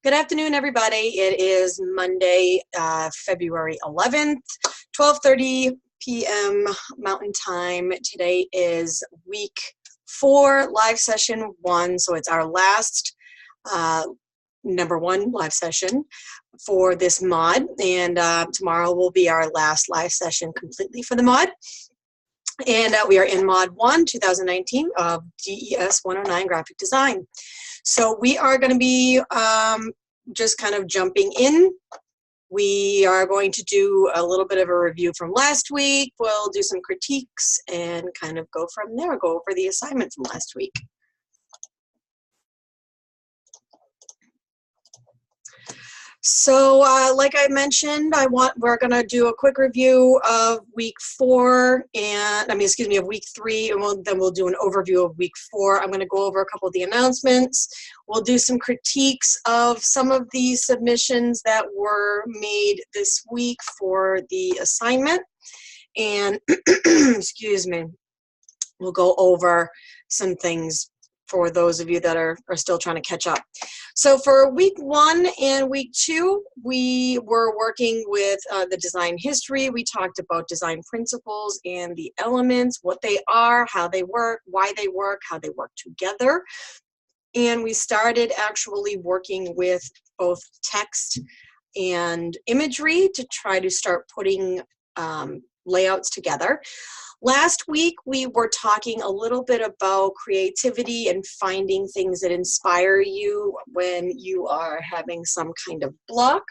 Good afternoon, everybody. It is Monday, February 11th, 12:30 p.m. Mountain Time. Today is week 4, live session 1, so it's our last number 1 live session for this mod, and tomorrow will be our last live session completely for the mod. And we are in Mod 1, 2019 of DES109 Graphic Design. So we are going to be just kind of jumping in. We are going to do a little bit of a review from last week. We'll do some critiques and kind of go from there, go over the assignment from last week. So like I mentioned, we're going to do a quick review of week 4 and of week 3, and then we'll do an overview of week 4. I'm going to go over a couple of the announcements. We'll do some critiques of some of the submissions that were made this week for the assignment, and excuse me, we'll go over some things for those of you that are still trying to catch up. So for week 1 and week 2, we were working with the design history. We talked about design principles and the elements, what they are, how they work, why they work, how they work together. And we started actually working with both text and imagery to try to start putting layouts together. Last week, we were talking a little bit about creativity and finding things that inspire you when you are having some kind of block,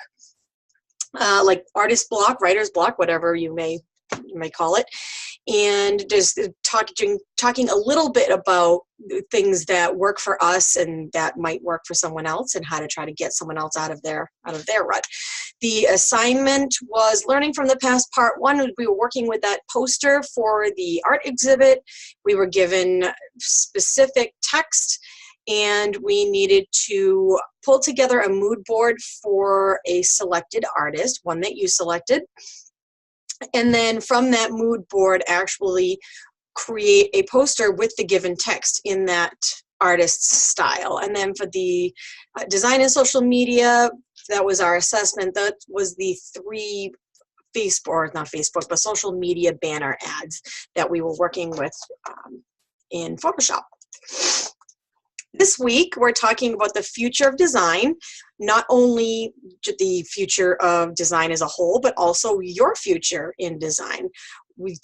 like artist block, writer's block, whatever you may call it, and just talking a little bit about things that work for us and that might work for someone else, and how to try to get someone else out of their rut. The assignment was learning from the past. Part 1, we were working with that poster for the art exhibit. We were given specific text, and we needed to pull together a mood board for a selected artist, one that you selected. And then from that mood board, actually create a poster with the given text in that artist's style. And then for the design and social media, that was our assessment. That was the 3 but social media banner ads that we were working with in Photoshop. This week, we're talking about the future of design, not only the future of design as a whole, but also your future in design. We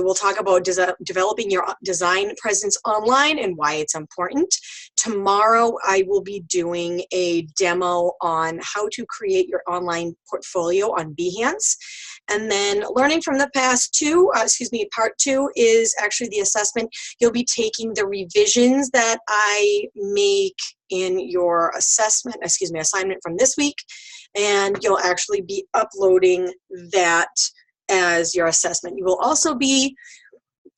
will talk about developing your design presence online and why it's important. Tomorrow, I will be doing a demo on how to create your online portfolio on Behance. And then learning from the past part 2 is actually the assessment. You'll be taking the revisions that I make in your assignment from this week, and you'll actually be uploading that as your assessment. You will also be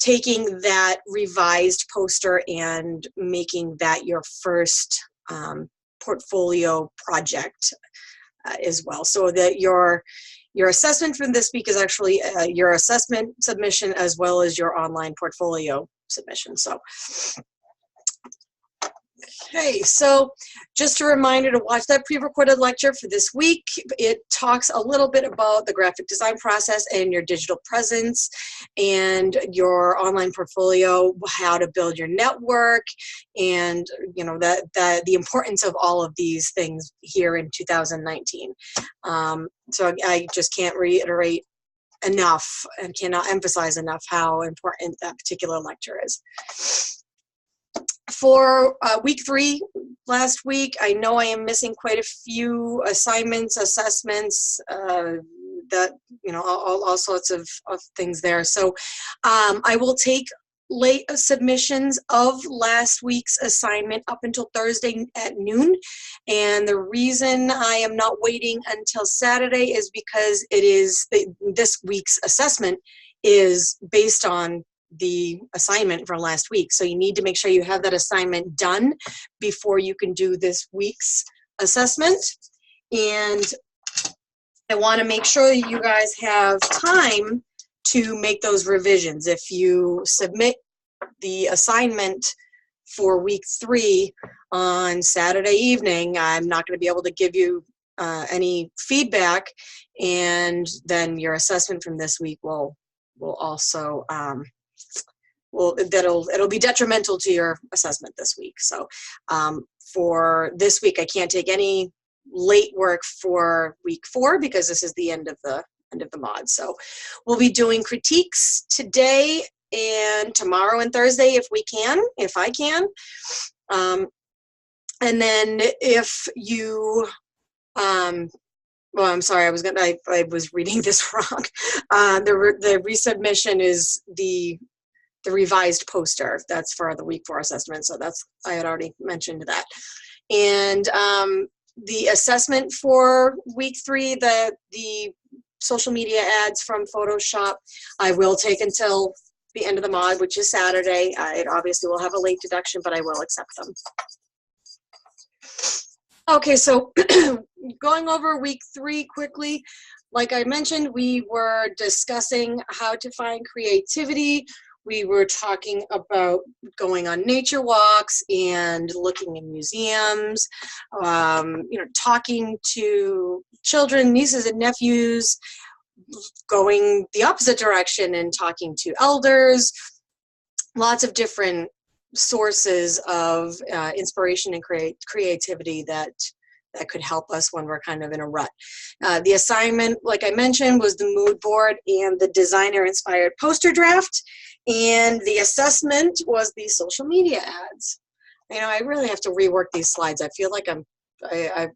taking that revised poster and making that your first portfolio project as well. So that your assessment from this week is actually your assessment submission as well as your online portfolio submission. So, okay, so just a reminder to watch that pre-recorded lecture for this week. It talks a little bit about the graphic design process and your digital presence and your online portfolio, how to build your network, and the importance of all of these things here in 2019. So I just can't reiterate enough and cannot emphasize enough how important that particular lecture is. For week 3 last week, I know I am missing quite a few assignments, assessments, all sorts of things there. So I will take late submissions of last week's assignment up until Thursday at noon. And the reason I am not waiting until Saturday is because this week's assessment is based on the assignment from last week. So you need to make sure you have that assignment done before you can do this week's assessment. And I want to make sure that you guys have time to make those revisions. If you submit the assignment for week 3 on Saturday evening. I'm not going to be able to give you any feedback, and then your assessment from this week will also it'll be detrimental to your assessment this week. So for this week, I can't take any late work for week 4 because this is the end of the mod. So we'll be doing critiques today and tomorrow and Thursday if I can. And then if you, well, I'm sorry, I was reading this wrong. The resubmission is the revised poster. That's for the week 4 assessment. So I had already mentioned that. And the assessment for week 3, the social media ads from Photoshop, I will take until the end of the mod, which is Saturday. It obviously will have a late deduction, but I will accept them. Okay, so going over week 3 quickly, like I mentioned, we were discussing how to find creativity. We were talking about going on nature walks and looking in museums, talking to children, nieces and nephews, going the opposite direction and talking to elders, lots of different sources of inspiration and creativity that could help us when we're kind of in a rut. The assignment, like I mentioned, was the mood board and the designer-inspired poster draft, and the assessment was the social media ads. I really have to rework these slides. I feel like I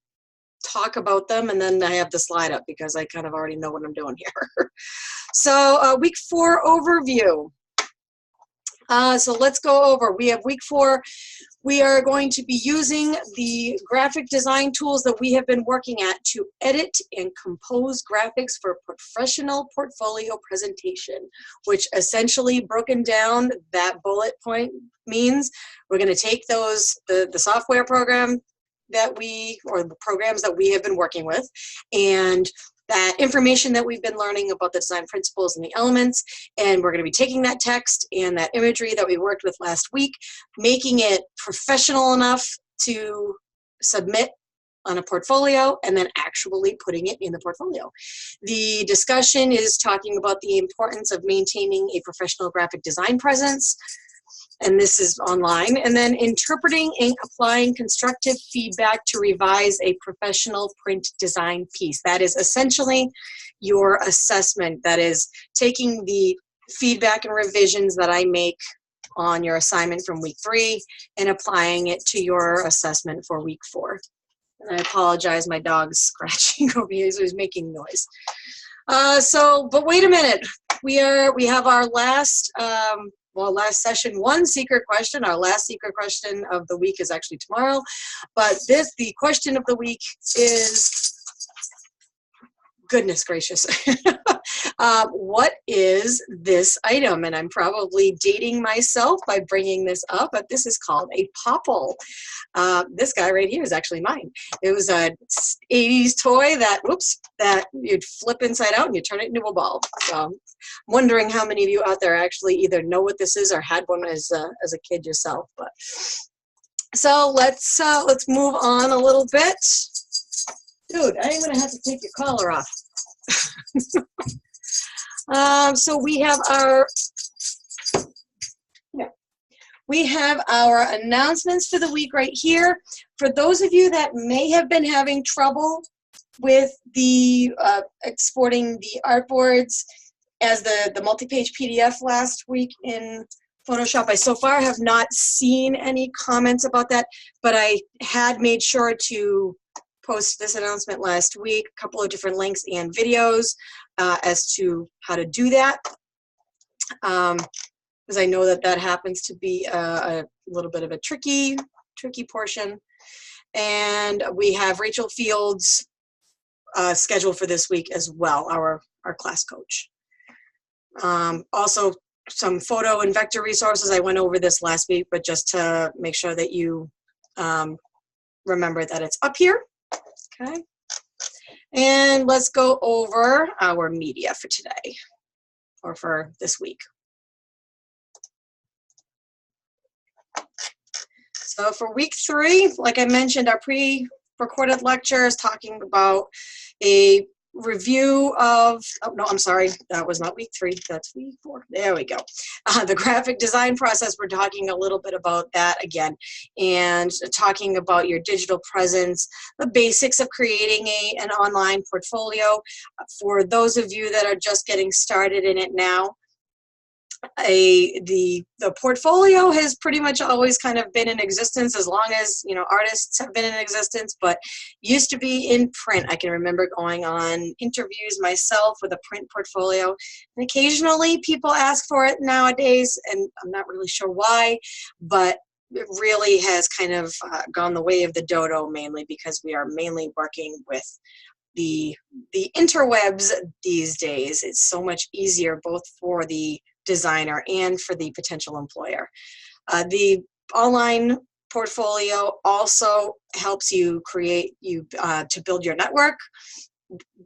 talk about them and then I have the slide up because I kind of already know what I'm doing here. So week 4 overview. So let's go over. We have week 4. We are going to be using the graphic design tools that we have been working at to edit and compose graphics for professional portfolio presentation, which essentially broken down, that bullet point means we're going to take those, the software program or the programs that we have been working with, and that information that we've been learning about the design principles and the elements, and we're going to be taking that text and that imagery that we worked with last week, making it professional enough to submit on a portfolio, and then actually putting it in the portfolio. The discussion is talking about the importance of maintaining a professional graphic design presence, and this is online, and then interpreting and applying constructive feedback to revise a professional print design piece. That is essentially your assessment. That is taking the feedback and revisions that I make on your assignment from week 3 and applying it to your assessment for week 4. And I apologize, my dog's scratching over here, so he's making noise. But wait a minute. We have our last last session 1 secret question. Our last secret question of the week is actually tomorrow, but the question of the week is, goodness gracious, what is this item? And I'm probably dating myself by bringing this up, but this is called a popple. This guy right here is actually mine. It was a 80s toy that you'd flip inside out and you turn it into a ball. So I'm wondering how many of you out there actually either know what this is or had one as a kid yourself. But so let's move on a little bit. Dude, I'm gonna have to take your collar off. So we have our announcements for the week right here. For those of you that may have been having trouble with the exporting the artboards as the multi-page PDF last week in Photoshop, I so far have not seen any comments about that, but I had made sure to post this announcement last week, a couple of different links and videos as to how to do that, because I know that happens to be a little bit of a tricky portion. And we have Rachel Fields scheduled for this week as well, our class coach. Also, some photo and vector resources. I went over this last week, but just to make sure that you remember that it's up here. Okay, and let's go over our media for today, or for this week. So for week 3, like I mentioned, our pre-recorded lecture is talking about a review of, oh no, I'm sorry, that was not week 3, that's week 4. There we go. The graphic design process, we're talking a little bit about that again, and talking about your digital presence, the basics of creating an online portfolio. For those of you that are just getting started in it now, the portfolio has pretty much always kind of been in existence as long as, you know, artists have been in existence, but used to be in print. I can remember going on interviews myself with a print portfolio, and occasionally people ask for it nowadays, and I'm not really sure why, but it really has kind of gone the way of the dodo, mainly because we are mainly working with the interwebs these days. It's so much easier both for the designer and for the potential employer. The online portfolio also helps you to build your network,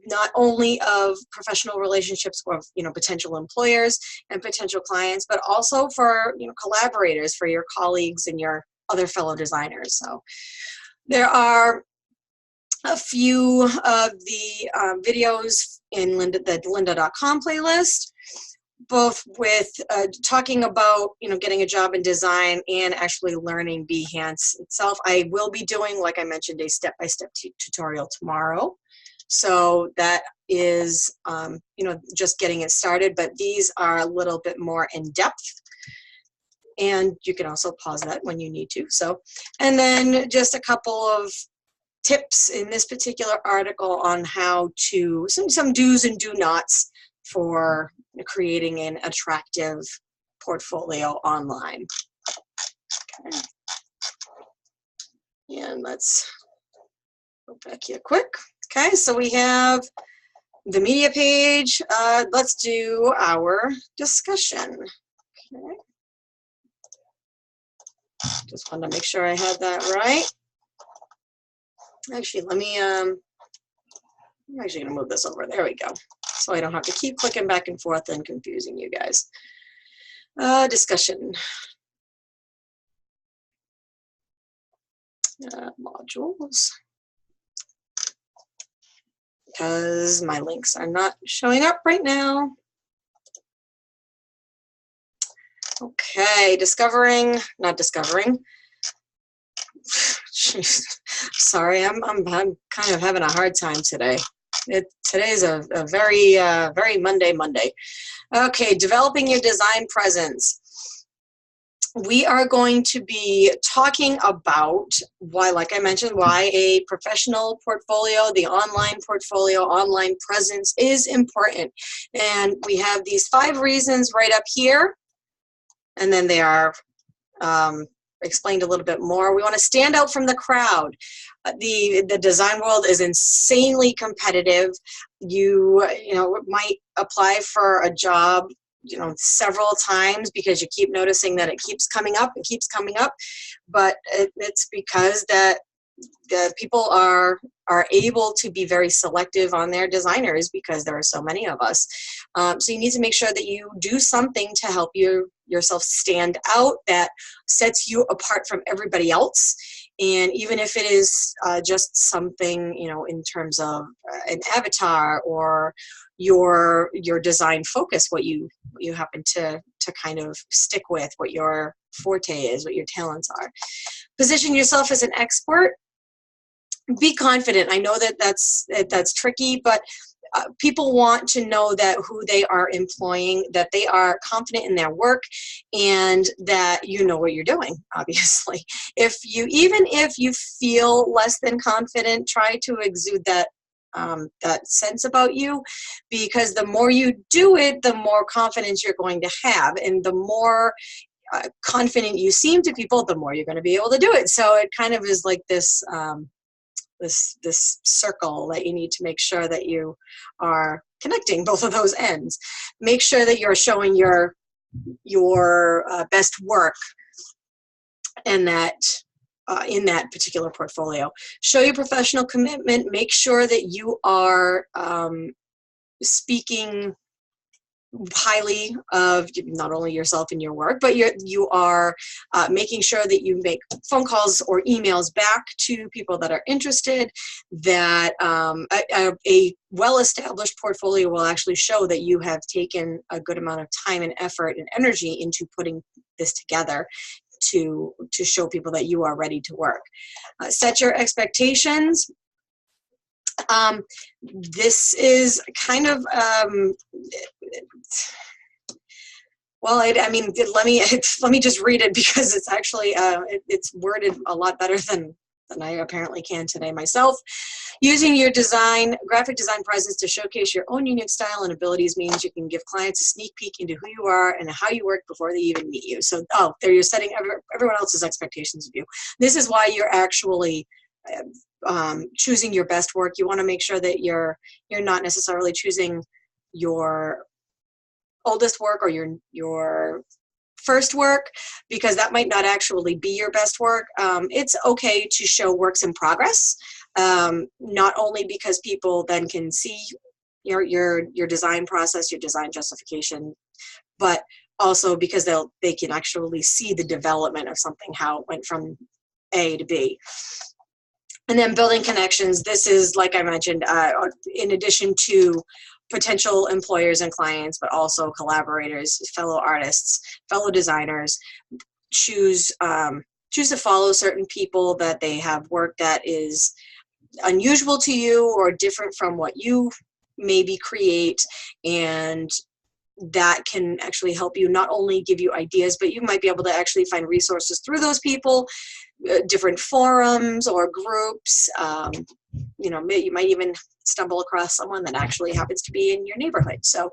not only of professional relationships with, you know, potential employers and potential clients, but also for, you know, collaborators, for your colleagues and your other fellow designers. So there are a few of the videos in the lynda.com playlist, both with talking about, you know, getting a job in design and actually learning Behance itself. I will be doing, like I mentioned, a step-by-step tutorial tomorrow. So that is, you know, just getting it started, but these are a little bit more in depth. And you can also pause that when you need to. So, and then just a couple of tips in this particular article on how to, some do's and do nots for creating an attractive portfolio online. Okay. And let's go back here quick. Okay, so we have the media page. Let's do our discussion. Okay. Just wanted to make sure I had that right. Actually, let me, I'm actually going to move this over. There we go. So I don't have to keep clicking back and forth and confusing you guys. Discussion. Modules. Because my links are not showing up right now. Okay, not discovering. Sorry, I'm kind of having a hard time today. Today's a very Monday. Okay, developing your design presence. We are going to be talking about why, like I mentioned, why a professional portfolio, the online portfolio, online presence is important. And we have these 5 reasons right up here, and then they are explained a little bit more. We want to stand out from the crowd. The design world is insanely competitive. You might apply for a job, you know, several times because you keep noticing that it keeps coming up and keeps coming up, but it's because that the people are able to be very selective on their designers because there are so many of us. So you need to make sure that you do something to help yourself stand out that sets you apart from everybody else. And even if it is just something, you know, in terms of an avatar or your design focus, what you happen to kind of stick with, what your forte is, what your talents are. Position yourself as an expert. Be confident. I know that that's tricky, but people want to know that who they are employing, that they are confident in their work, and that you know what you're doing, obviously. Even if you feel less than confident, try to exude that sense about you, because the more you do it, the more confidence you're going to have, and the more confident you seem to people, the more you're going to be able to do it. So it kind of is like this this circle that you need to make sure that you are connecting both of those ends. Make sure that you're showing your best work and that in that particular portfolio. Show your professional commitment. Make sure that you are speaking highly of not only yourself and your work, but you are making sure that you make phone calls or emails back to people that are interested, that a well-established portfolio will actually show that you have taken a good amount of time and effort and energy into putting this together to show people that you are ready to work. Set your expectations. This is kind of, well, I mean, let me just read it, because it's actually, it's worded a lot better than I apparently can today myself. Using your graphic design presence to showcase your own unique style and abilities means you can give clients a sneak peek into who you are and how you work before they even meet you. So, there you're setting everyone else's expectations of you. This is why you're actually choosing your best work. You want to make sure that you're not necessarily choosing your oldest work or your first work, because that might not actually be your best work. It's okay to show works in progress, not only because people then can see your design process, your design justification, but also because they can actually see the development of something, how it went from A to B. And then building connections. This is, like I mentioned, in addition to potential employers and clients, but also collaborators, fellow artists, fellow designers. Choose to follow certain people that they have work that is unusual to you or different from what you maybe create, and that can actually help you not only give you ideas, but you might be able to actually find resources through those people, different forums or groups. You know, you might even stumble across someone that actually happens to be in your neighborhood. So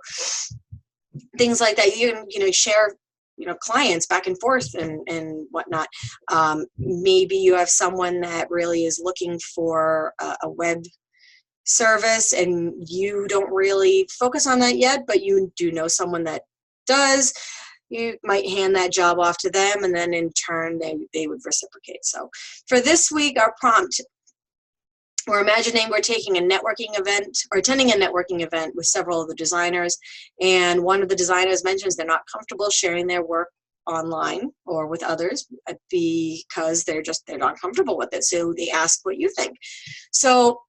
things like that, you know, share, you know, clients back and forth and whatnot. Maybe you have someone that really is looking for a web service and you don't really focus on that yet, but you do know someone that does. You might hand that job off to them, and then in turn they would reciprocate. So for this week, our prompt, we're imagining we're taking a networking event or attending a networking event with several of the designers, and one of the designers mentions they're not comfortable sharing their work online or with others because they're not comfortable with it. So they ask what you think. So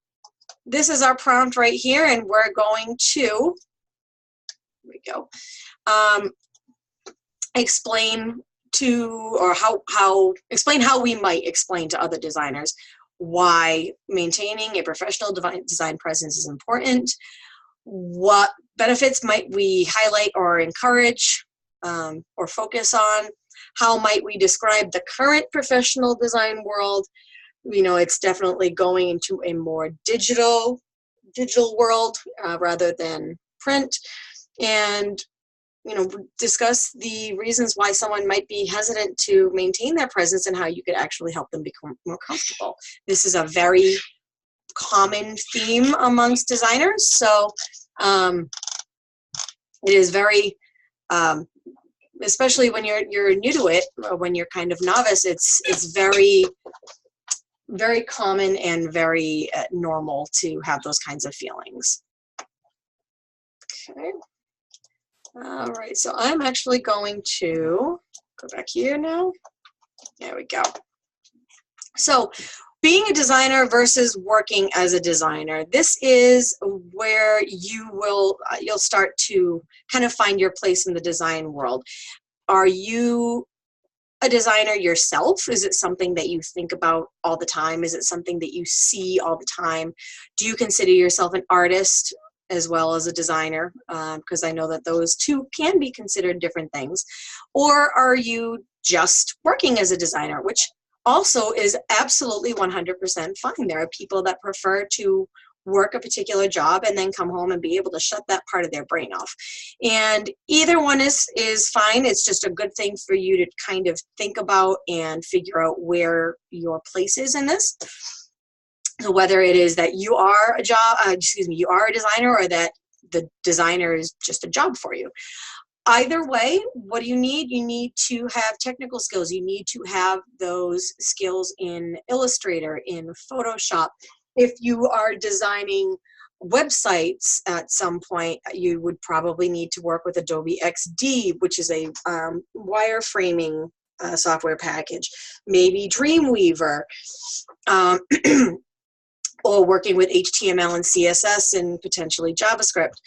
this is our prompt right here, and we're going to, here we go, explain how we might explain to other designers why maintaining a professional design presence is important, what benefits might we highlight or encourage or focus on, how might we describe the current professional design world. You know, it's definitely going into a more digital world rather than print, and you know, discuss the reasons why someone might be hesitant to maintain their presence and how you could actually help them become more comfortable. This is a very common theme amongst designers, so it is very, especially when you're new to it, or when you're kind of novice, it's very, very common and very normal to have those kinds of feelings. Okay. All right, so I'm actually going to go back here now. There we go. So being a designer versus working as a designer, this is where you'll start to kind of find your place in the design world. Are you a designer yourself? Is it something that you think about all the time? Is it something that you see all the time? Do you consider yourself an artist as well as a designer? Because I know that those two can be considered different things. Or are you just working as a designer, which also is absolutely 100% fine. There are people that prefer to work a particular job and then come home and be able to shut that part of their brain off. And either one is fine. It's just a good thing for you to kind of think about and figure out where your place is in this. So whether it is that you are you are a designer, or that the designer is just a job for you. Either way, what do you need? You need to have technical skills. You need to have those skills in Illustrator, in Photoshop. If you are designing websites, at some point, you would probably need to work with Adobe XD, which is a wireframing software package, maybe Dreamweaver, or working with HTML and CSS and potentially JavaScript.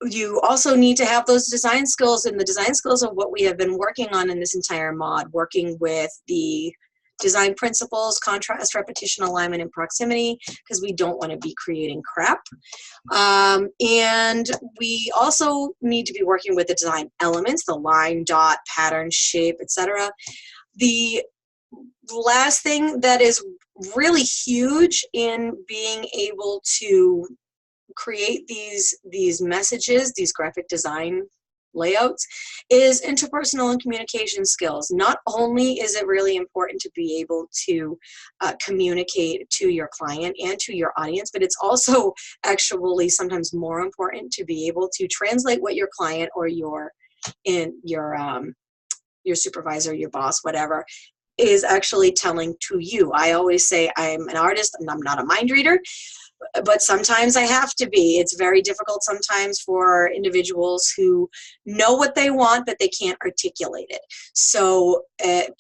You also need to have those design skills, and the design skills are what we have been working on in this entire mod, working with the design principles, contrast, repetition, alignment, and proximity, because we don't want to be creating crap. And we also need to be working with the design elements, the line, dot, pattern, shape, etc. The last thing that is really huge in being able to create these messages, these graphic design layouts, is interpersonal and communication skills. Not only is it really important to be able to communicate to your client and to your audience, but it's also actually sometimes more important to be able to translate what your client or your supervisor, your boss, whatever, is actually telling to you. I always say I'm an artist and I'm not a mind reader, but sometimes I have to be. It's very difficult sometimes for individuals who know what they want, but they can't articulate it. So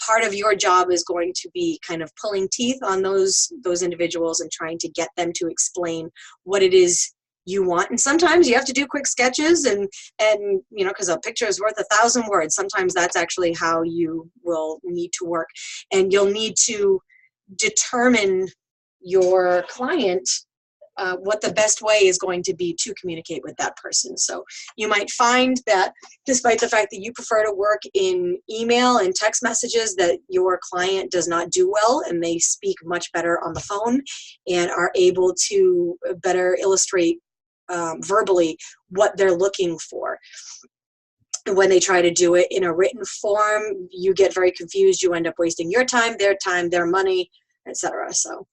part of your job is going to be kind of pulling teeth on those individuals and trying to get them to explain what it is you want. And sometimes you have to do quick sketches, and you know, because a picture is worth 1,000 words. Sometimes that's actually how you will need to work, and you'll need to determine your client what the best way is going to be to communicate with that person. So you might find that despite the fact that you prefer to work in email and text messages, that your client does not do well, and they speak much better on the phone and are able to better illustrate verbally what they're looking for. When they try to do it in a written form, you get very confused. You end up wasting your time, their money, etc. So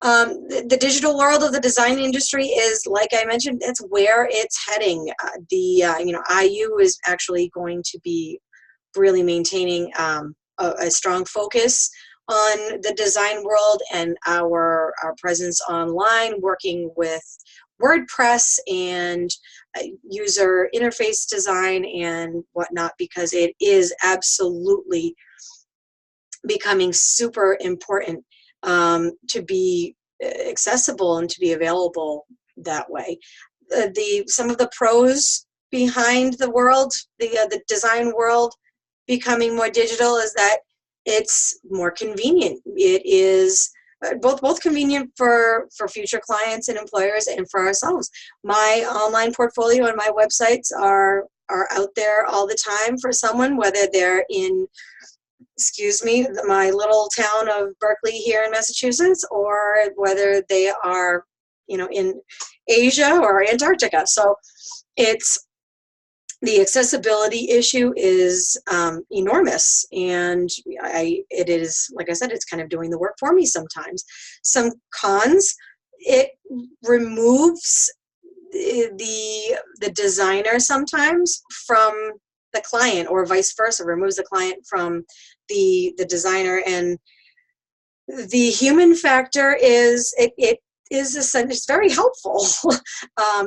the digital world of the design industry is, like I mentioned, it's where it's heading. IU is actually going to be really maintaining a strong focus on the design world and our presence online, working with WordPress and user interface design and whatnot, because it is absolutely becoming super important to be accessible and to be available that way. Some of the pros behind the world, the design world becoming more digital, is that it's more convenient. It is both convenient for future clients and employers and for ourselves. My online portfolio and my websites are out there all the time for someone, whether they're in, excuse me, my little town of Berkeley here in Massachusetts, or whether they are, you know, in Asia or Antarctica. So the accessibility issue is enormous, and it is, like I said, it's kind of doing the work for me sometimes. Some cons: it removes the designer sometimes from the client, or vice versa, removes the client from the designer. And the human factor is, it's very helpful.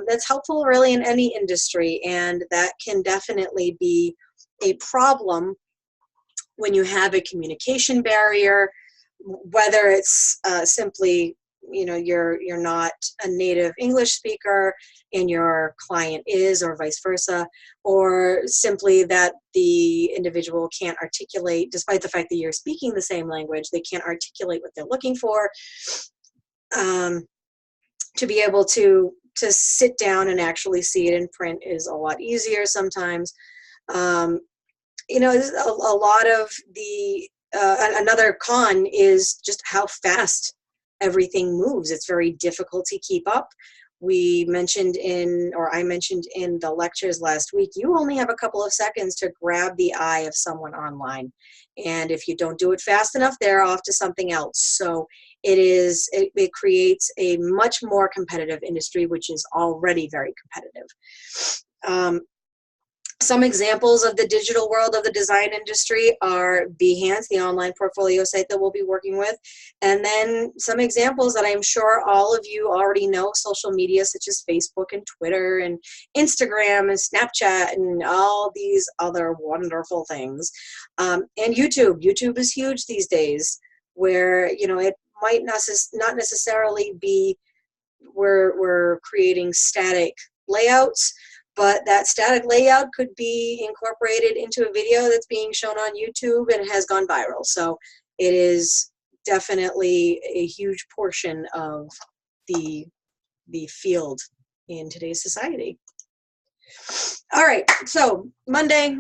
That's helpful really in any industry, and that can definitely be a problem when you have a communication barrier, whether it's simply, you know, you're not a native English speaker and your client is, or vice versa, or simply that the individual can't articulate, despite the fact that you're speaking the same language, they can't articulate what they're looking for. To be able to sit down and actually see it in print is a lot easier sometimes. You know, a lot of the another con is just how fast everything moves. It's very difficult to keep up. I mentioned in the lectures last week, you only have a couple of seconds to grab the eye of someone online. And if you don't do it fast enough, they're off to something else. So it creates a much more competitive industry, which is already very competitive. Some examples of the digital world of the design industry are Behance, the online portfolio site that we'll be working with. And then some examples that I'm sure all of you already know, social media such as Facebook and Twitter and Instagram and Snapchat and all these other wonderful things. And YouTube. YouTube is huge these days, where, you know, it might not necessarily be we're creating static layouts, but that static layout could be incorporated into a video that's being shown on YouTube and it has gone viral. So it is definitely a huge portion of the field in today's society. All right, so Monday,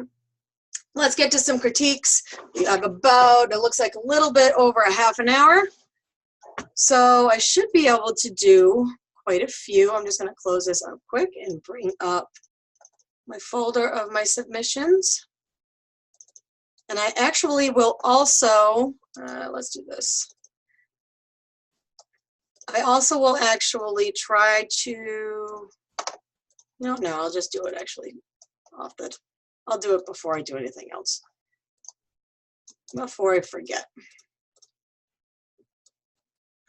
let's get to some critiques. We have about, it looks like a little bit over a half an hour. So I should be able to do quite a few. I'm just going to close this up quick and bring up my folder of my submissions. And I actually will also, let's do this. I also will actually try to, no, I'll just do it actually I'll do it before I do anything else, before I forget.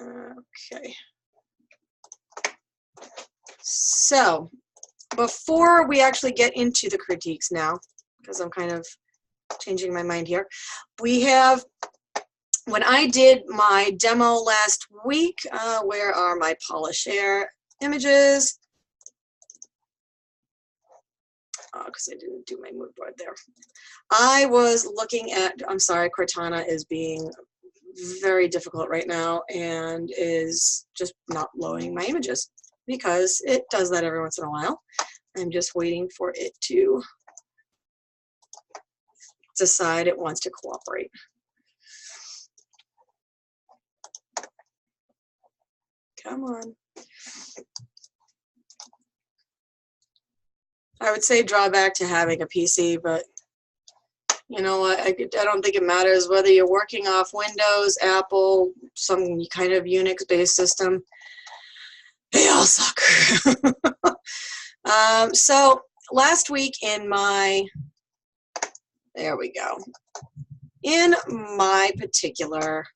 Okay. So before we actually get into the critiques now, because I'm kind of changing my mind here, we have, when I did my demo last week, where are my PolisShare images? Because I didn't do my mood board there. I was looking at, I'm sorry, Cortana is being very difficult right now and is just not loading my images because it does that every once in a while. I'm just waiting for it to decide it wants to cooperate. Come on. I would say drawback to having a PC, but you know what, I don't think it matters whether you're working off Windows, Apple, some kind of Unix-based system. They all suck. So last week in my, there we go, in my particular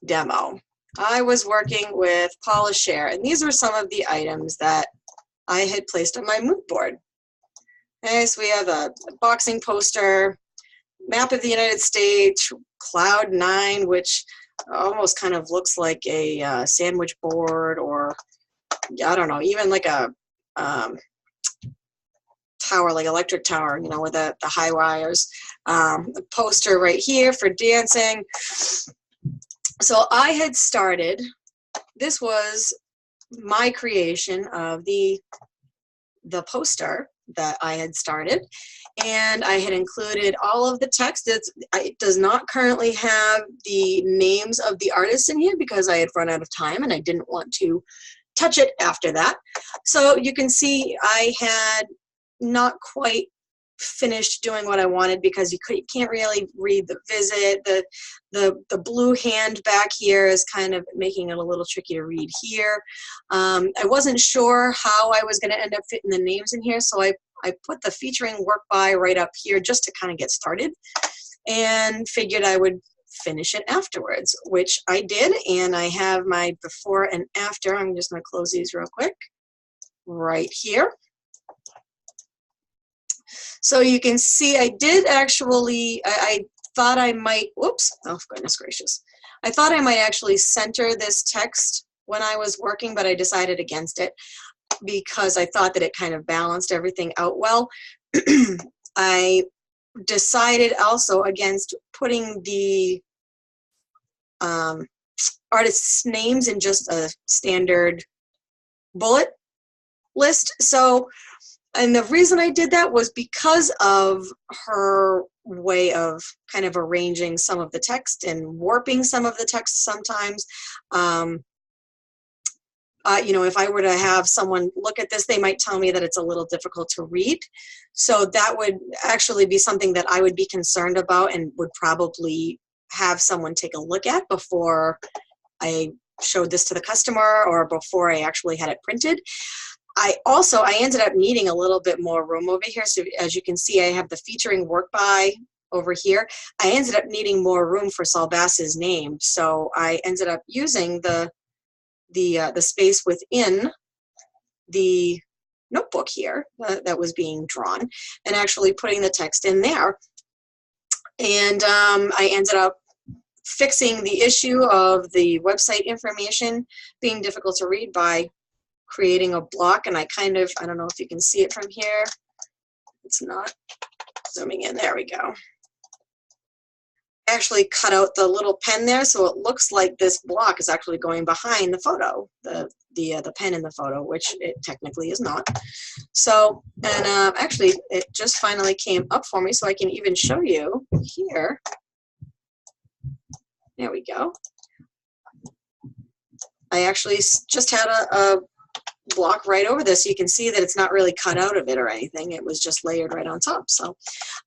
demo, I was working with PolisShare, and these were some of the items that I had placed on my mood board. Okay, so we have a boxing poster, map of the United States, Cloud 9, which almost kind of looks like a sandwich board, or I don't know, even like a tower, like electric tower, you know, with the high wires. A poster right here for dancing. So I had started, this was my creation of the poster that I had started, and I had included all of the text. It does not currently have the names of the artists in here because I had run out of time and I didn't want to touch it after that. So you can see I had not quite finished doing what I wanted because you can't really read the visit. The blue hand back here is kind of making it a little tricky to read here. I wasn't sure how I was going to end up fitting the names in here, so I put the featuring work by right up here just to kind of get started, and figured I would finish it afterwards, which I did, and I have my before and after. I'm just going to close these real quick right here. So you can see I did actually, I thought I might, whoops, oh goodness gracious. I thought I might actually center this text when I was working, but I decided against it because I thought that it kind of balanced everything out well. I decided also against putting the artists' names in just a standard bullet list. So, and the reason I did that was because of her way of kind of arranging some of the text and warping some of the text sometimes. You know, if I were to have someone look at this, they might tell me that it's a little difficult to read. So that would actually be something that I would be concerned about and would probably have someone take a look at before I showed this to the customer or before I actually had it printed. I ended up needing a little bit more room over here. So as you can see, I have the featuring work by over here. I ended up needing more room for Saul Bass's name. So I ended up using the space within the notebook here that was being drawn and actually putting the text in there. And I ended up fixing the issue of the website information being difficult to read by creating a block. And I don't know if you can see it from here. It's not zooming in. There we go. I actually cut out the little pen there, so it looks like this block is actually going behind the photo, the pen in the photo, which it technically is not. So, and actually, it just finally came up for me, so I can even show you here. There we go. I actually just had a block right over this, so you can see that it's not really cut out of it or anything. It was just layered right on top. So,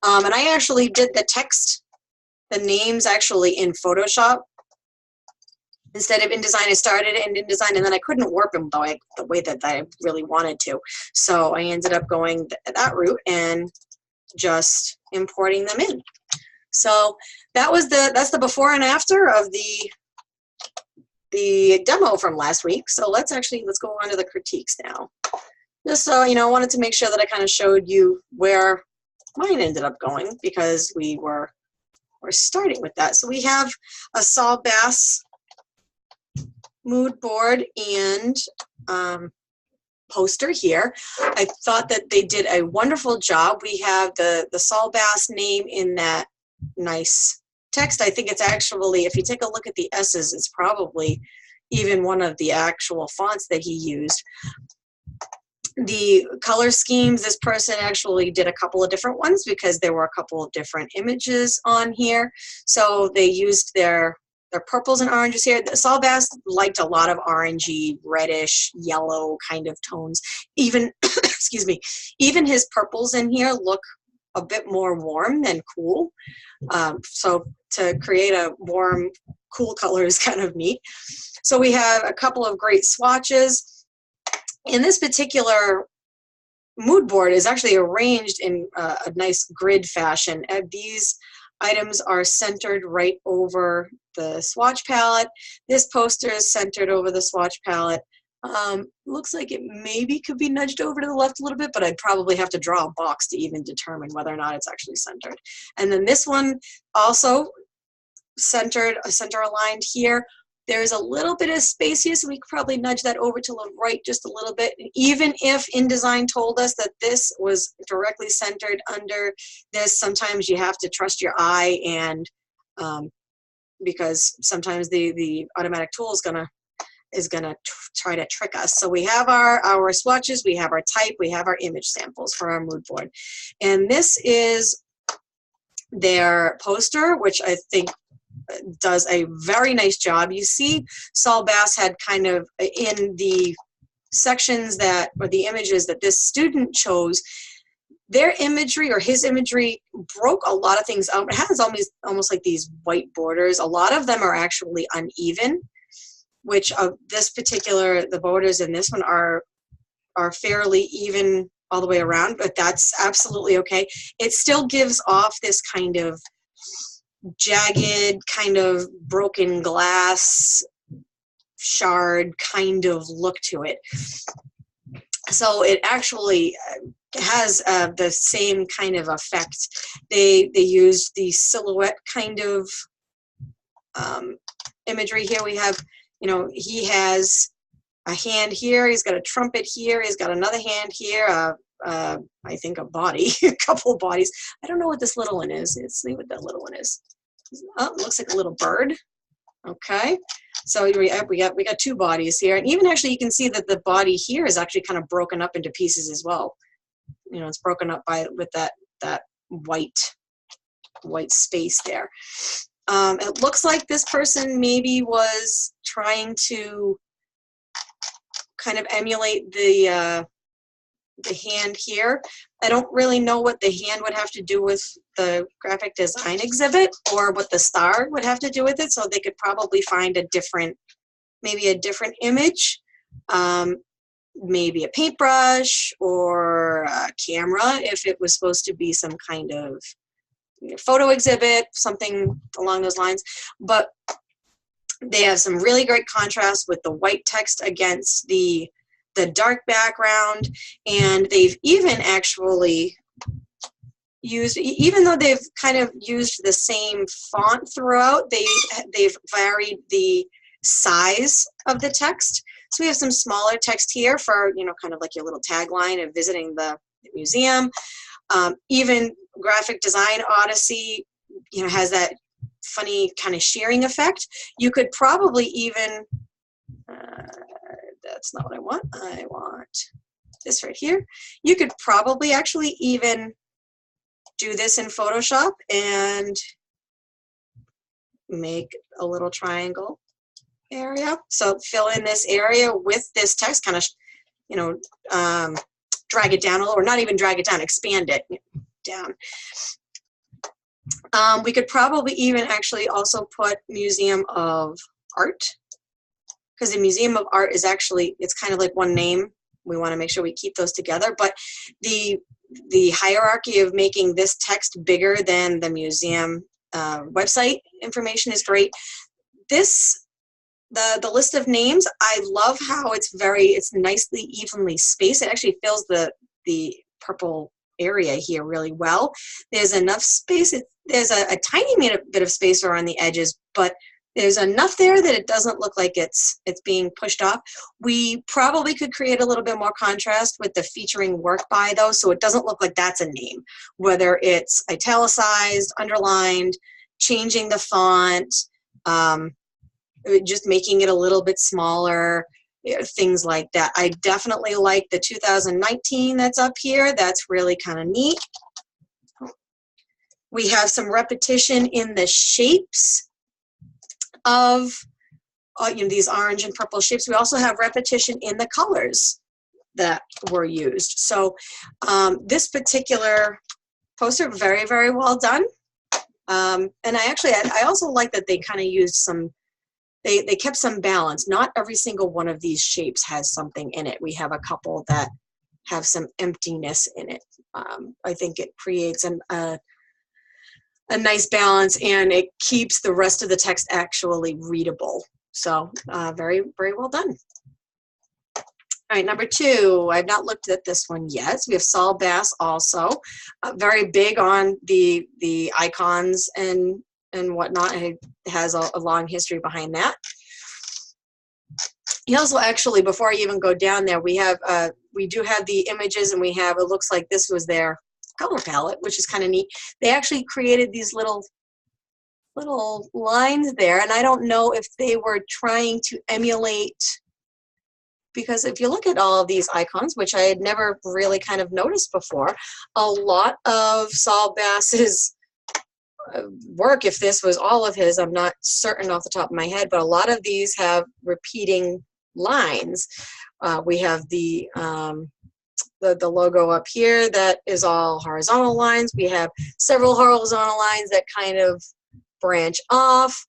and I actually did the text, the names actually in Photoshop instead of InDesign. I started in InDesign, and then I couldn't warp them the way that I really wanted to. So I ended up going that route and just importing them in. So that's the before and after of the demo from last week. So let's go on to the critiques now. Just so I wanted to make sure that I kind of showed you where mine ended up going, because we're starting with that. So we have a Saul Bass mood board and poster here. I thought that they did a wonderful job. We have the Saul Bass name in that nice text. I think it's actually, if you take a look at the S's, it's probably even one of the actual fonts that he used. The color schemes, this person actually did a couple of different ones because there were a couple of different images on here. So they used their purples and oranges here. Saul Bass liked a lot of orangey, reddish, yellow kind of tones. Even, excuse me, even his purples in here look a bit more warm than cool. So to create a warm, cool color is kind of neat. So we have a couple of great swatches. In this particular mood board is actually arranged in a nice grid fashion. These items are centered right over the swatch palette. This poster is centered over the swatch palette. Looks like it maybe could be nudged over to the left a little bit, but I'd probably have to draw a box to even determine whether or not it's actually centered. And then this one also centered, center aligned here. There's a little bit of space here, so we could probably nudge that over to the right just a little bit. And even if InDesign told us that this was directly centered under this, sometimes you have to trust your eye, and because sometimes the automatic tool is gonna try to trick us. So we have our swatches, we have our type, we have our image samples for our mood board. And this is their poster, which I think does a very nice job. You see Saul Bass had kind of in the sections that, or the images that this student chose, their imagery or his imagery broke a lot of things out. It has almost like these white borders. A lot of them are actually uneven, which this particular, the borders in this one are fairly even all the way around, but that's absolutely okay. It still gives off this kind of jagged, kind of broken glass, shard kind of look to it. So it actually has the same kind of effect. They used the silhouette kind of imagery here. We have, he has a hand here, he's got a trumpet here, he's got another hand here, I think a body, a couple of bodies. I don't know what this little one is. Let's see what that little one is. Oh, it looks like a little bird. Okay, so we got two bodies here, and even actually you can see that the body here is actually kind of broken up into pieces as well. It's broken up with that white space there. It looks like this person maybe was trying to kind of emulate the hand here. I don't really know what the hand would have to do with the graphic design exhibit, or what the star would have to do with it, so they could probably find maybe a different image. maybe a paintbrush or a camera if it was supposed to be some kind of photo exhibit, something along those lines. But they have some really great contrast with the white text against the dark background, and they've even actually used, even though they've kind of used the same font throughout, they've varied the size of the text. So we have some smaller text here for, you know, kind of like your little tagline of visiting the museum. Even Graphic Design Odyssey, you know, has that funny kind of shearing effect. You could probably even, that's not what I want. I want this right here. You could probably actually even do this in Photoshop and make a little triangle area. So fill in this area with this text, kind of, you know, drag it down a little, or not even drag it down, expand it down. We could probably even actually also put Museum of Art, because the Museum of Art is actually, it's kind of like one name. We want to make sure we keep those together, but the hierarchy of making this text bigger than the museum website information is great. This, the list of names, I love how it's nicely evenly spaced. It actually fills the purple area here really well. There's enough space. There's a tiny bit of space around the edges, but there's enough there that it doesn't look like it's being pushed off. We probably could create a little bit more contrast with the featuring work by, though, so it doesn't look like that's a name, whether it's italicized, underlined, changing the font, just making it a little bit smaller, things like that. I definitely like the 2019 that's up here. That's really kind of neat. We have some repetition in the shapes of you know, these orange and purple shapes. We also have repetition in the colors that were used. So this particular poster, very, very well done. And I also like that they kind of used some, they kept some balance. Not every single one of these shapes has something in it. We have a couple that have some emptiness in it. I think it creates a nice balance, and it keeps the rest of the text actually readable. So very, very well done. All right, number 2, I've not looked at this one yet. So we have Saul Bass also, very big on the icons and whatnot. It has a long history behind that. He also actually, before I even go down there, we do have the images, and we have, it looks like this was their color palette, which is kind of neat. They actually created these little lines there, and I don't know if they were trying to emulate, because if you look at all of these icons, which I had never really kind of noticed before, a lot of Saul Bass's work, if this was all of his, I'm not certain off the top of my head, but a lot of these have repeating lines. We have the logo up here that is all horizontal lines. We have several horizontal lines that kind of branch off.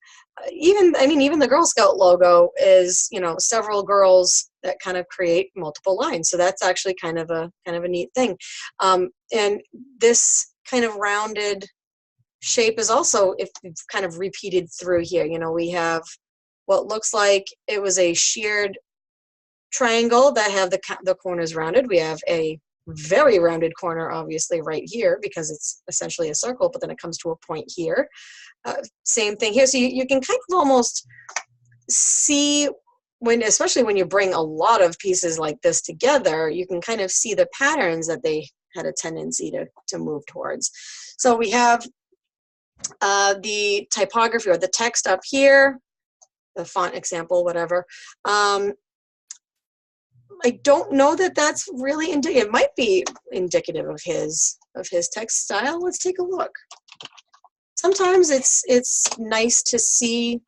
Even the Girl Scout logo is, you know, several girls that kind of create multiple lines. So that's actually kind of a neat thing. And this kind of rounded shape is also, if it's kind of repeated through here. You know, we have what looks like it was a sheared triangle that have the corners rounded. We have a very rounded corner, obviously, right here, because it's essentially a circle, but then it comes to a point here. Same thing here. So you can kind of almost see, especially when you bring a lot of pieces like this together, you can kind of see the patterns that they had a tendency to move towards. So we have the typography, or the text up here, the font example, whatever. I don't know that that's really indicative. It might be indicative of his text style. Let's take a look. Sometimes it's nice to see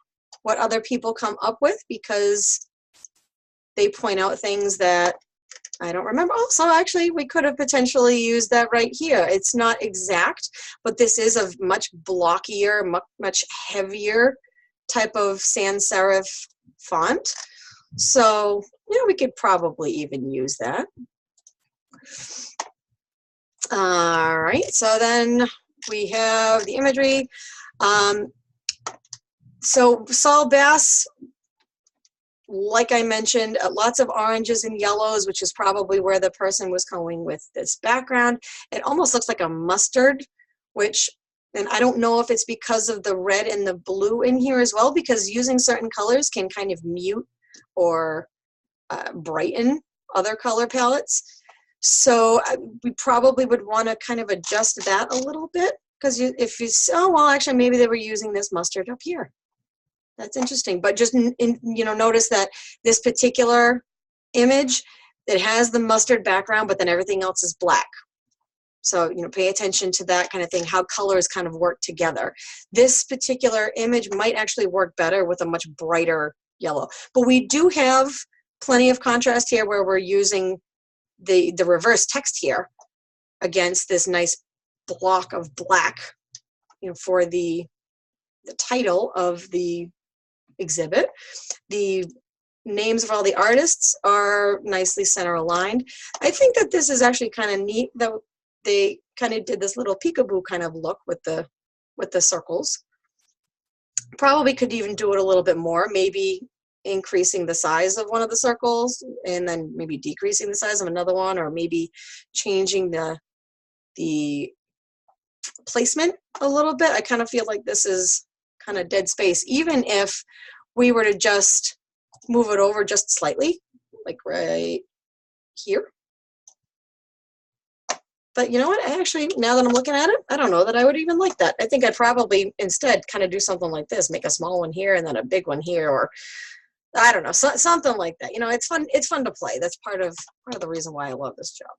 what other people come up with, because they point out things that I don't remember. Oh, so actually we could have potentially used that right here. It's not exact, but this is a much blockier, much heavier type of sans serif font. So You know, we could probably even use that. All right, so then we have the imagery. So Saul Bass, like I mentioned, lots of oranges and yellows, which is probably where the person was going with this background. It almost looks like a mustard, which, and I don't know if it's because of the red and the blue in here as well, because using certain colors can kind of mute or brighten other color palettes. So we probably would want to kind of adjust that a little bit, because if you, oh, well, actually, maybe they were using this mustard up here. That's interesting. But just, you know, notice that this particular image, it has the mustard background, but then everything else is black. So, you know, pay attention to that kind of thing, how colors kind of work together. This particular image might actually work better with a much brighter yellow. But we do have plenty of contrast here where we're using the reverse text here against this nice block of black, you know, for the title of the exhibit. The names of all the artists are nicely center aligned. I think that this is actually kind of neat that they kind of did this little peekaboo kind of look with the circles. Probably could even do it a little bit more, maybe increasing the size of one of the circles and then maybe decreasing the size of another one, or maybe changing the placement a little bit. I kind of feel like this is kind of dead space, even if we were to just move it over just slightly, like right here. But you know what, I actually, now that I'm looking at it, I don't know that I would even like that. I think I'd probably instead kind of do something like this, make a small one here and then a big one here, or I don't know, something like that. You know, it's fun to play. That's part of the reason why I love this job.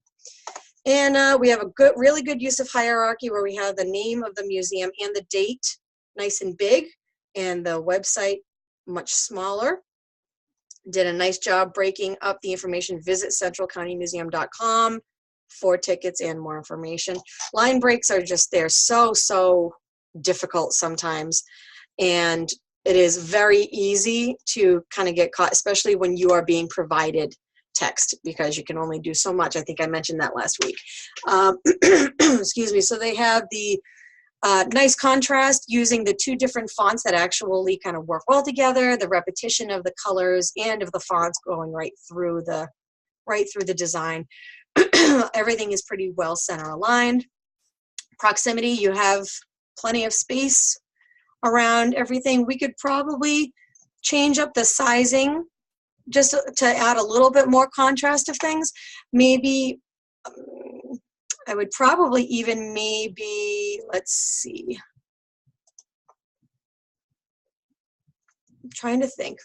And we have a really good use of hierarchy, where we have the name of the museum and the date nice and big, and the website much smaller. Did a nice job breaking up the information. Visit centralcountymuseum.com for tickets and more information. Line breaks are just, they're so difficult sometimes, and it is very easy to kind of get caught, especially when you are being provided text, because you can only do so much. I think I mentioned that last week. Excuse me. So they have the nice contrast using the two different fonts that actually kind of work well together, the repetition of the colors and of the fonts going right through the design. Everything is pretty well center aligned. Proximity, you have plenty of space around everything. We could probably change up the sizing just to add a little bit more contrast of things. Maybe I would probably even maybe, let's see, I'm trying to think,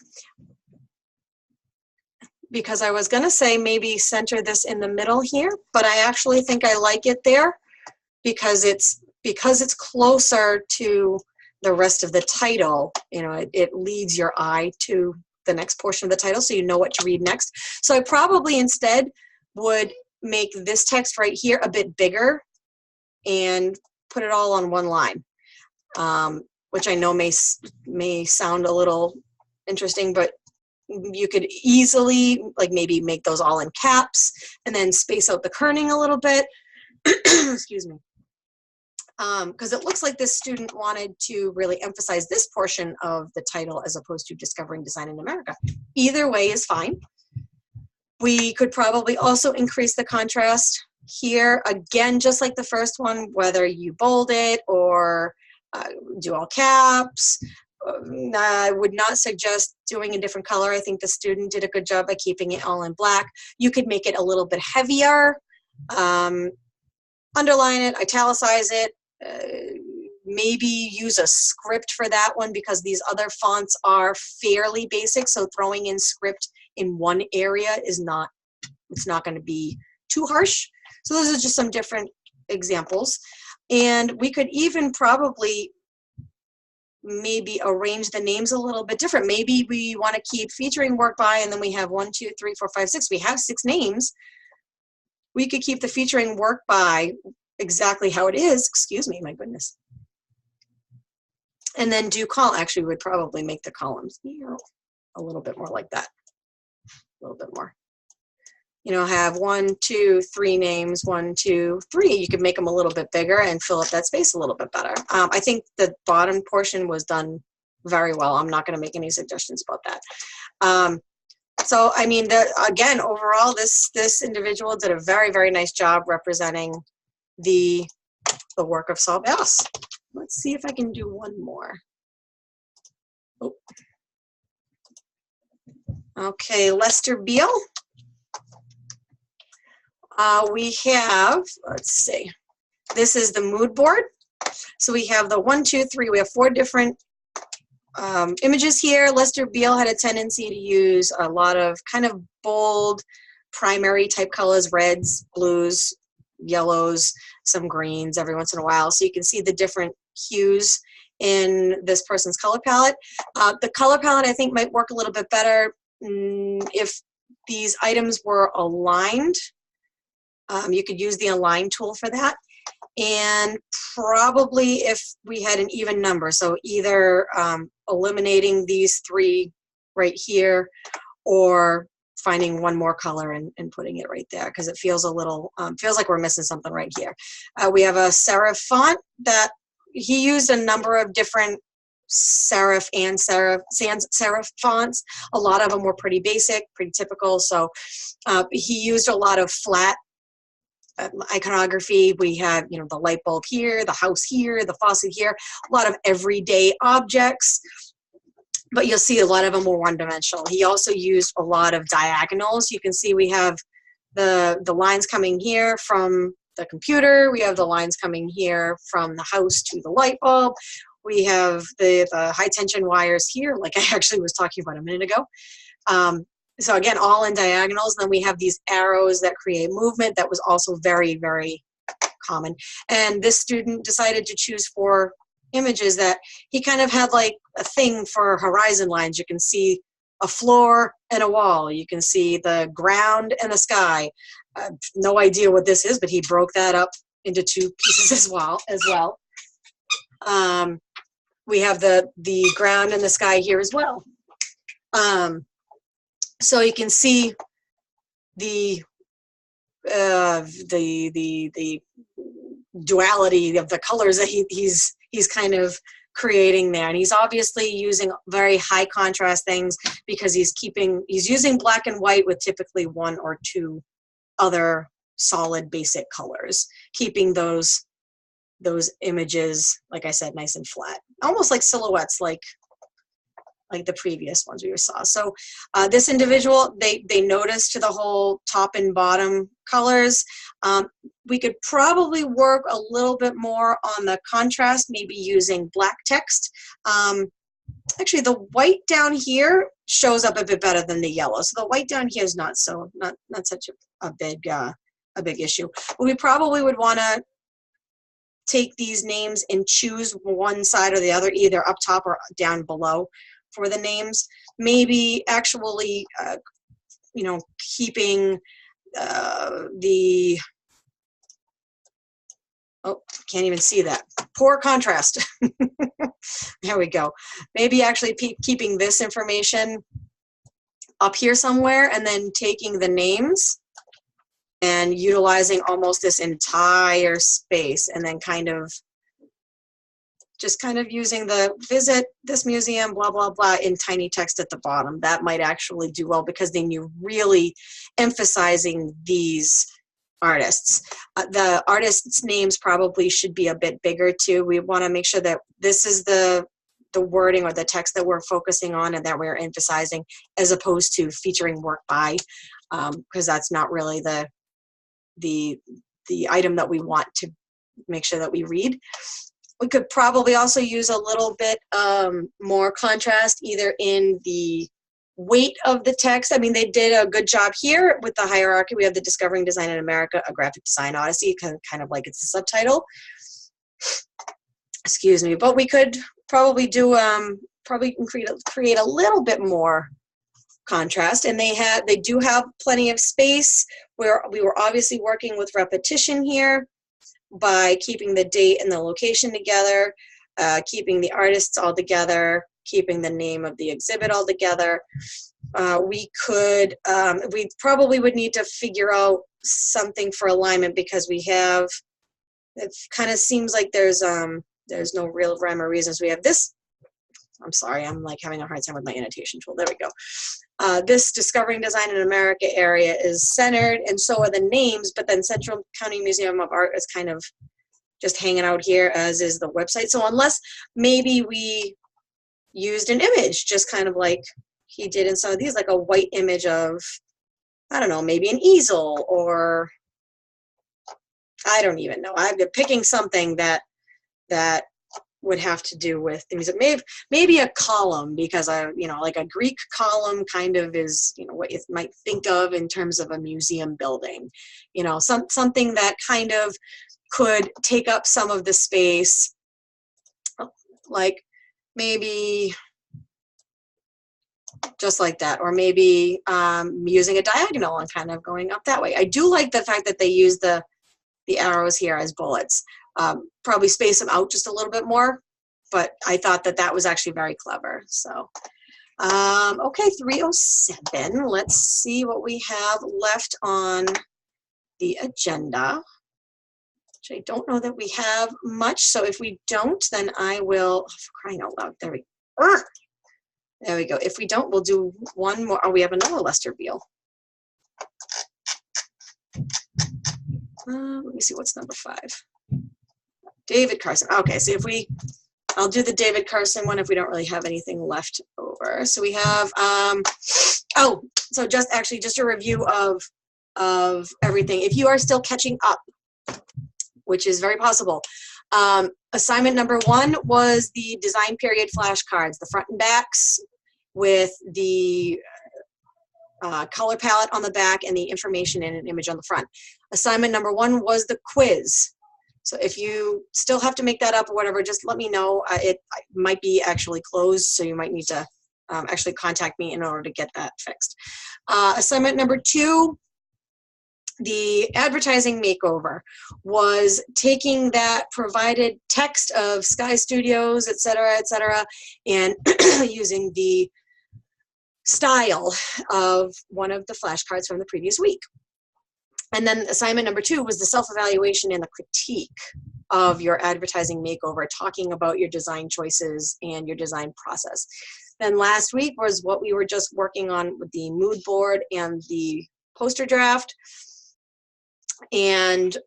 because I was going to say maybe center this in the middle here, but I actually think I like it there because it's closer to the rest of the title. You know, it leads your eye to the next portion of the title, so you know what to read next. So I probably instead would make this text right here a bit bigger and put it all on one line, which I know may sound a little interesting, but you could easily, like, maybe make those all in caps and then space out the kerning a little bit. Excuse me. Because it looks like this student wanted to really emphasize this portion of the title as opposed to Discovering Design in America. Either way is fine. We could probably also increase the contrast here. Again, just like the first one, whether you bold it or do all caps. I would not suggest doing a different color. I think the student did a good job by keeping it all in black. You could make it a little bit heavier, underline it, italicize it, maybe use a script for that one, because these other fonts are fairly basic, so throwing in script in one area is not, it's not going to be too harsh. So those are just some different examples. And we could even probably maybe arrange the names a little bit different. Maybe we want to keep featuring work by, and then we have 1, 2, 3, 4, 5, 6. We have 6 names. We could keep the featuring work by exactly how it is. Excuse me, my goodness. And then do call. Actually, we would probably make the columns, you know, a little bit more like that. little bit more. You know, have 1, 2, 3 names, 1, 2, 3. You could make them a little bit bigger and fill up that space a little bit better. I think the bottom portion was done very well. I'm not going to make any suggestions about that. So, I mean, again, overall, this individual did a very, very nice job representing the work of Saul Bass. Let's see if I can do one more. Oh. Okay, Lester Beal. We have, let's see, this is the mood board. So we have the 1, 2, 3, we have 4 different images here. Lester Beal had a tendency to use a lot of kind of bold primary type colors, reds, blues, yellows, some greens every once in a while. So you can see the different hues in this person's color palette. The color palette I think might work a little bit better if these items were aligned. You could use the align tool for that. And probably if we had an even number, so either eliminating these 3 right here or finding one more color and putting it right there, because it feels a little, feels like we're missing something right here. We have a serif font that he used a number of different serif and serif fonts. A lot of them were pretty basic, pretty typical. So he used a lot of flat iconography. We have, you know, the light bulb here, the house here, the faucet here, a lot of everyday objects, but you'll see a lot of them were one-dimensional. He also used a lot of diagonals. You can see we have the lines coming here from the computer. We have the lines coming here from the house to the light bulb. We have the high tension wires here, like I actually was talking about a minute ago. So again, all in diagonals. Then we have these arrows that create movement. That was also very, very common. And this student decided to choose 4 images that he kind of had like a thing for horizon lines. You can see a floor and a wall. You can see the ground and the sky. No idea what this is, but he broke that up into 2 pieces as well. We have the ground and the sky here as well. So you can see the duality of the colors that he's kind of creating there, and he's obviously using very high contrast things because he's using black and white with typically 1 or 2 other solid basic colors, keeping those images, like I said, nice and flat, almost like silhouettes, like the previous ones we saw. So this individual, they noticed to the whole top and bottom colors. We could probably work a little bit more on the contrast, maybe using black text. Actually, the white down here shows up a bit better than the yellow. So the white down here is not such a big issue. But we probably would want to take these names and choose one side or the other, either up top or down below for the names. Maybe actually, you know, keeping oh, can't even see that. Poor contrast. There we go. Maybe actually keeping this information up here somewhere and then taking the names and utilizing almost this entire space, and then just kind of using the visit this museum, blah, blah, blah, in tiny text at the bottom. That might actually do well, because then you're really emphasizing these artists. The artists' names probably should be a bit bigger too. We want to make sure that this is the wording or the text that we're focusing on and that we're emphasizing, as opposed to featuring work by, because that's not really the item that we want to make sure that we read. We could probably also use a little bit more contrast, either in the weight of the text. I mean, they did a good job here with the hierarchy. We have the Discovering Design in America, a Graphic Design Odyssey, kind of like it's a subtitle. Excuse me, but we could probably do create a little bit more contrast, and they do have plenty of space. Where we were obviously working with repetition here by keeping the date and the location together, keeping the artists all together, keeping the name of the exhibit all together. we could, we probably would need to figure out something for alignment because we have, it kind of seems like there's no real rhyme or reason. So we have this, I'm sorry, I'm like having a hard time with my annotation tool. There we go. This Discovering Design in America area is centered, and so are the names, but then Central County Museum of Art is kind of just hanging out here, as is the website. So unless maybe we used an image, just kind of like he did in some of these, like a white image of, I don't know, maybe an easel, or I don't even know. I'm picking something that would have to do with the music. Maybe a column, because like a Greek column kind of is, what you might think of in terms of a museum building. Something that kind of could take up some of the space, like maybe just like that, or maybe using a diagonal and kind of going up that way. I do like the fact that they use the arrows here as bullets. Probably space them out just a little bit more, but I thought that was actually very clever. So, okay, 3:07. Let's see what we have left on the agenda. Which I don't know that we have much. So if we don't, then I will, oh, for crying out loud, there we go. If we don't, we'll do one more. Oh, we have another Lester Beal. Let me see, what's number 5? David Carson. Okay, so I'll do the David Carson one if we don't really have anything left over. So we have, so just a review of everything. If you are still catching up, which is very possible, assignment number 1 was the design period flashcards, the front and backs with the color palette on the back and the information in an image on the front. Assignment number 1 was the quiz. So if you still have to make that up or whatever, just let me know. It might be actually closed, so you might need to actually contact me in order to get that fixed. Assignment number 2, the advertising makeover, was taking that provided text of Sky Studios, et cetera, and using the style of one of the flashcards from the previous week. And then assignment number 2 was the self-evaluation and the critique of your advertising makeover, talking about your design choices and your design process. Then last week was what we were just working on with the mood board and the poster draft, and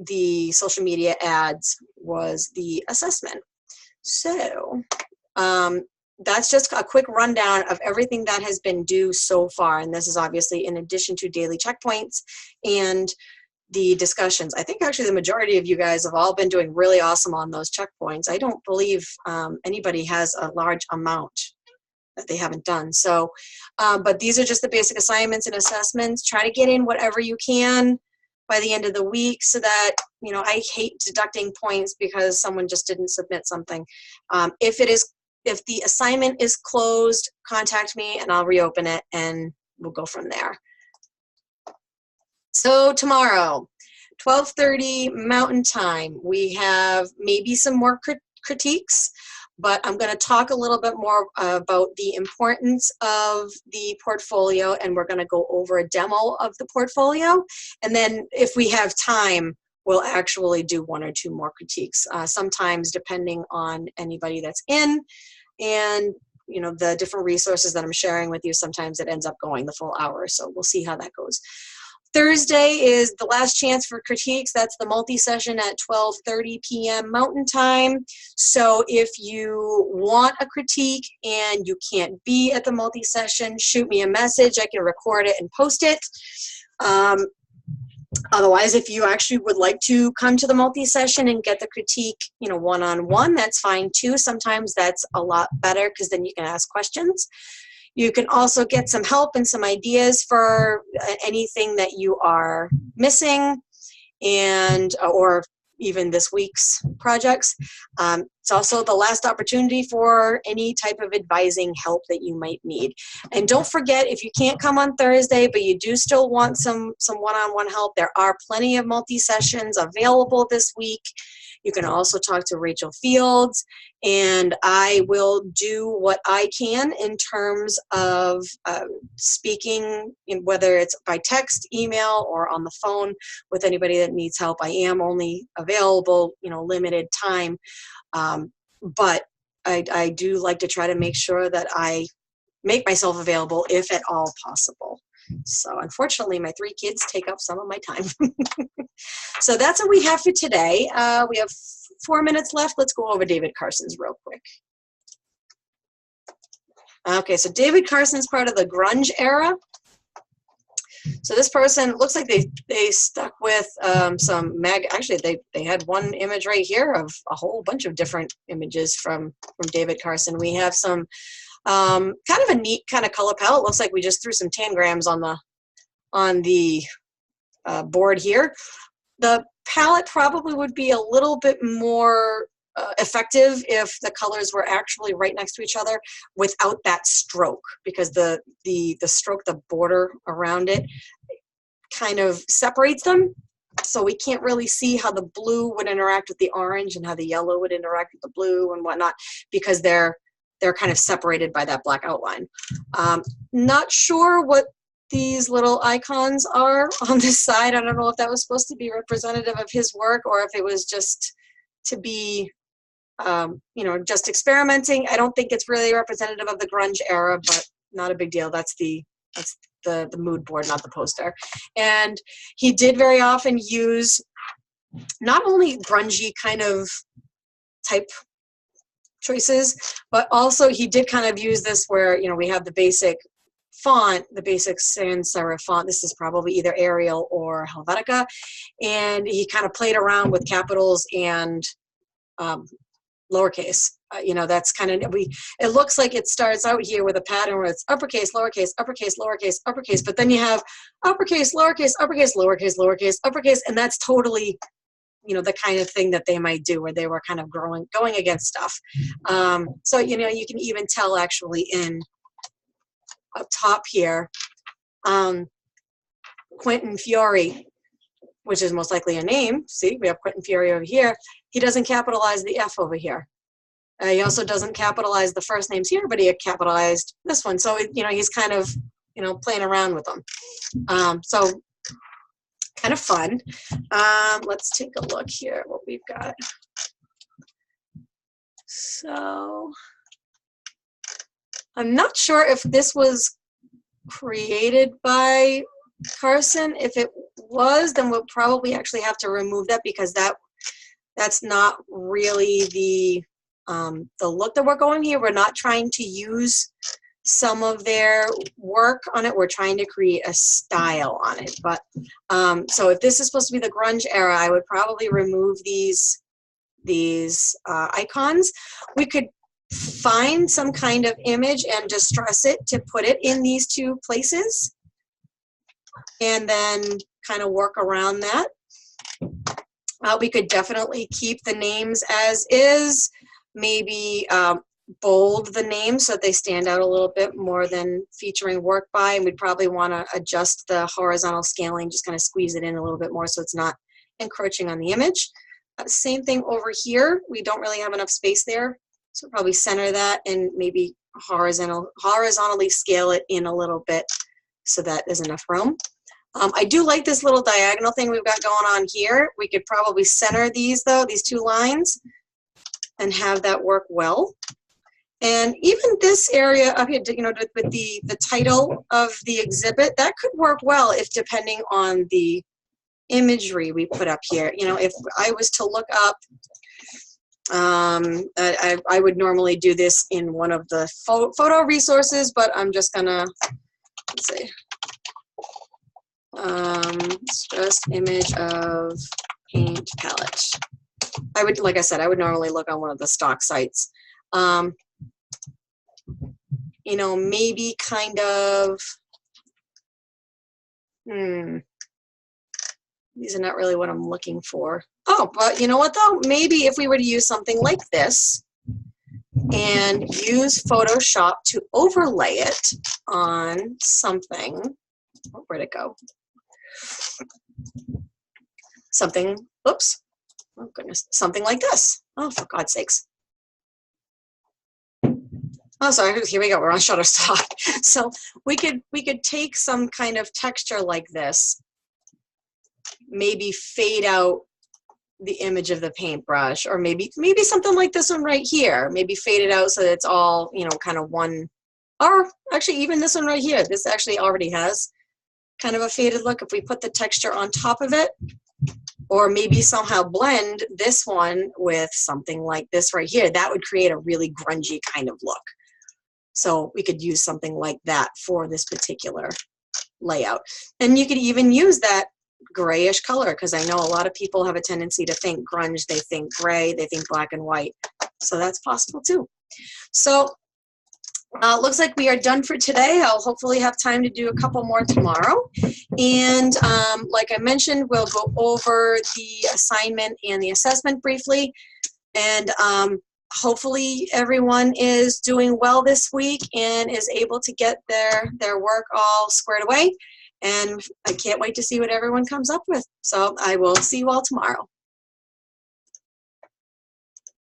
the social media ads was the assessment. So that's just a quick rundown of everything that has been due so far. And this is obviously in addition to daily checkpoints and the discussions. I think actually the majority of you guys have all been doing really awesome on those checkpoints. I don't believe anybody has a large amount that they haven't done. So, but these are just the basic assignments and assessments. Try to get in whatever you can by the end of the week, so that, I hate deducting points because someone just didn't submit something. If the assignment is closed, contact me and I'll reopen it and we'll go from there. So tomorrow, 12:30 Mountain Time, we have maybe some more critiques, but I'm going to talk a little bit more about the importance of the portfolio, and we're going to go over a demo of the portfolio. And then if we have time, we'll actually do 1 or 2 more critiques, sometimes depending on anybody that's in, and the different resources that I'm sharing with you. Sometimes it ends up going the full hour, so we'll see how that goes. Thursday is the last chance for critiques. That's the multi-session at 12:30 p.m. Mountain Time. So if you want a critique and you can't be at the multi-session, shoot me a message. I can record it and post it. Otherwise, if you actually would like to come to the multi-session and get the critique, one-on-one, that's fine too. Sometimes that's a lot better because then you can ask questions. You can also get some help and some ideas for anything that you are missing, and or even this week's projects. It's also the last opportunity for any type of advising help that you might need. And don't forget, if you can't come on Thursday, but you do still want some one-on-one help, there are plenty of multi-sessions available this week. You can also talk to Rachel Fields, and I will do what I can in terms of speaking, whether it's by text, email, or on the phone with anybody that needs help. I am only available, limited time, but I do like to try to make sure that I make myself available if at all possible. So unfortunately, my 3 kids take up some of my time. So that's what we have for today. We have 4 minutes left. Let's go over David Carson's real quick. Okay, so David Carson's part of the grunge era. So this person, looks like they stuck with actually they had one image right here of a whole bunch of different images from David Carson. We have some kind of a neat kind of color palette. Looks like we just threw some tangrams on the board here. The palette probably would be a little bit more effective if the colors were actually right next to each other without that stroke, because the stroke, the border around it, kind of separates them. So we can't really see how the blue would interact with the orange and how the yellow would interact with the blue and whatnot, because they're kind of separated by that black outline. Not sure what these little icons are on this side. I don't know if that was supposed to be representative of his work or if it was just to be, just experimenting. I don't think it's really representative of the grunge era, but not a big deal. That's the mood board, not the poster. And he did very often use not only grungy kind of type choices, but also he did kind of use this where, we have the basic font, the basic sans serif font. This is probably either Arial or Helvetica. And he kind of played around with capitals and lowercase. That's kind of, it looks like it starts out here with a pattern where it's uppercase, lowercase, uppercase, lowercase, uppercase, but then you have uppercase, lowercase, uppercase, lowercase, lowercase, uppercase, and that's totally, the kind of thing that they might do where they were kind of going against stuff. So, you can even tell actually up top here, Quentin Fiore, which is most likely a name. See, we have Quentin Fiore over here. He doesn't capitalize the F over here. He also doesn't capitalize the first names here, but he capitalized this one. So, he's kind of, playing around with them. So kind of fun. Let's take a look here at what we've got. So I'm not sure if this was created by Carson. If it was, then we'll probably actually have to remove that, because that's not really the look that we're going here. We're not trying to use some of their work on it. We're trying to create a style on it. But so if this is supposed to be the grunge era, I would probably remove these icons. We could find some kind of image and distress it to put it in these 2 places, and then kind of work around that. We could definitely keep the names as is, maybe bold the names so that they stand out a little bit more than featuring work by, and we'd probably want to adjust the horizontal scaling, just kind of squeeze it in a little bit more so it's not encroaching on the image. Same thing over here. We don't really have enough space there, so probably center that and maybe horizontally scale it in a little bit so that there's enough room. I do like this little diagonal thing we've got going on here. We could probably center these, though, these 2 lines, and have that work well. And even this area up here, with the title of the exhibit, that could work well if depending on the imagery we put up here. If I was to look up, I would normally do this in one of the photo resources, but I'm just gonna, let's see, just image of paint palette. Like I said, I would normally look on one of the stock sites. Maybe kind of, these are not really what I'm looking for. Oh, but you know what though? Maybe if we were to use something like this and use Photoshop to overlay it on something, where'd it go? Something, oops. Oh goodness, something like this. Oh, for God's sakes. Oh, sorry, here we go, we're on Shutterstock. So we could take some kind of texture like this, maybe fade out the image of the paintbrush, or maybe something like this one right here, maybe fade it out so that it's all, you know, kind of one, or actually even this one right here, this actually already has kind of a faded look. If we put the texture on top of it, or maybe somehow blend this one with something like this right here, that would create a really grungy kind of look. So we could use something like that for this particular layout. And you could even use that grayish color, because I know a lot of people have a tendency to think grunge, they think gray, they think black and white. So that's possible too. So looks like we are done for today. I'll hopefully have time to do a couple more tomorrow. And like I mentioned, we'll go over the assignment and the assessment briefly. And hopefully everyone is doing well this week and is able to get their work all squared away. And I can't wait to see what everyone comes up with. So I will see you all tomorrow.